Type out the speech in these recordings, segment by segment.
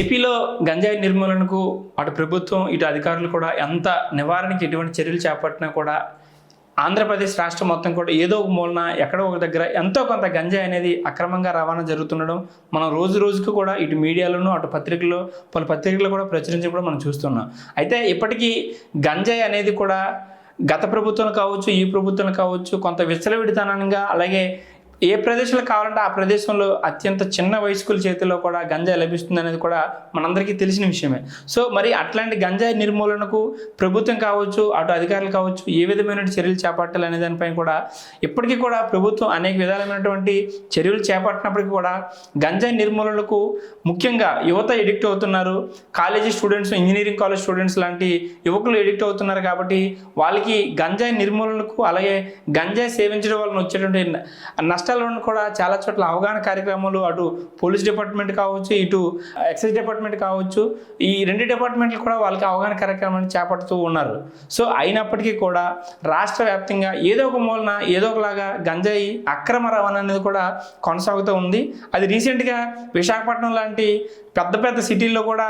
ఏపీలో గంజాయి నిర్మూలనకు అటు ప్రభుత్వం ఇటు అధికారులు కూడా ఎంత నివారణకి ఎటువంటి చర్యలు చేపట్టినా కూడా ఆంధ్రప్రదేశ్ రాష్ట్రం మొత్తం కూడా ఏదో ఒక మూలన ఎక్కడో ఒక దగ్గర ఎంతో కొంత గంజాయి అనేది అక్రమంగా రవాణా జరుగుతుండడం మనం రోజు రోజుకు కూడా ఇటు మీడియాలోనూ అటు పత్రికల్లో పలు పత్రికలు కూడా ప్రచురించడం కూడా మనం చూస్తున్నాం. అయితే ఇప్పటికీ గంజాయి అనేది కూడా గత ప్రభుత్వాలు కావచ్చు, ఈ ప్రభుత్వాలు కావచ్చు, కొంత విచ్చలవిడితనంగా అలాగే ఏ ప్రదేశంలో కావాలంటే ఆ ప్రదేశంలో అత్యంత చిన్న వయస్కుల చేతిలో కూడా గంజాయి లభిస్తుంది అనేది కూడా మనందరికీ తెలిసిన విషయమే. సో మరి అట్లాంటి గంజాయి నిర్మూలనకు ప్రభుత్వం కావచ్చు, అటు అధికారులు కావచ్చు ఏ విధమైన చర్యలు చేపట్టాలి అనే దానిపై కూడా ఇప్పటికీ కూడా ప్రభుత్వం అనేక విధాలైనటువంటి చర్యలు చేపట్టినప్పటికీ కూడా గంజాయి నిర్మూలనకు ముఖ్యంగా యువత ఎడిక్ట్ అవుతున్నారు. College students, engineering college students లాంటి యువకులు ఎడిక్ట్ అవుతున్నారు. కాబట్టి వాళ్ళకి గంజాయి నిర్మూలనకు అలాగే గంజాయి సేవించడం వలన వచ్చేటువంటి నష్టాలను కూడా చాలా చోట్ల అవగాహన కార్యక్రమాలు అటు పోలీస్ డిపార్ట్మెంట్ కావచ్చు, ఇటు ఎక్సైజ్ డిపార్ట్మెంట్ కావచ్చు, ఈ రెండు డిపార్ట్మెంట్లు కూడా వాళ్ళకి అవగాహన కార్యక్రమాన్ని చేపడుతూ ఉన్నారు. సో అయినప్పటికీ కూడా రాష్ట్ర వ్యాప్తంగా ఏదో ఒక మూలన ఏదో ఒకలాగా గంజాయి అక్రమ రవాణా అనేది కూడా కొనసాగుతూ ఉంది. అది రీసెంట్గా విశాఖపట్నం లాంటి పెద్ద పెద్ద సిటీల్లో కూడా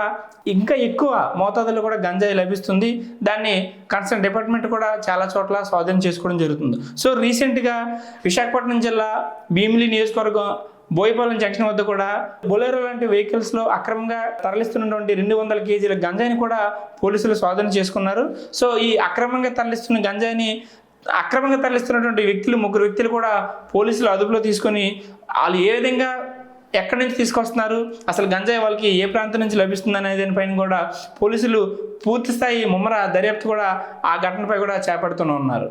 ఇంకా ఎక్కువ మోతాదులో కూడా గంజాయి లభిస్తుంది. దాన్ని కన్సర్న్ డిపార్ట్మెంట్ కూడా చాలా చోట్ల స్వాధీనం చేసుకోవడం జరుగుతుంది. సో రీసెంట్గా విశాఖపట్నం జిల్లా భీమిలి నియోజకవర్గం బోయపాలెం జంక్షన్ వద్ద కూడా బొలెరో లాంటి వెహికల్స్లో అక్రమంగా తరలిస్తున్నటువంటి 200 కేజీల గంజాయిని కూడా పోలీసులు స్వాధీనం చేసుకున్నారు. సో ఈ అక్రమంగా తరలిస్తున్నటువంటి ముగ్గురు వ్యక్తులు కూడా పోలీసులు అదుపులో తీసుకొని వాళ్ళు ఏ విధంగా ఎక్కడి నుంచి తీసుకొస్తున్నారు, అసలు గంజాయి వాళ్ళకి ఏ ప్రాంతం నుంచి లభిస్తుంది అనే దానిపైన కూడా పోలీసులు పూర్తి స్థాయి ముమ్మర దర్యాప్తు కూడా ఆ ఘటనపై కూడా చేపడుతూనే ఉన్నారు.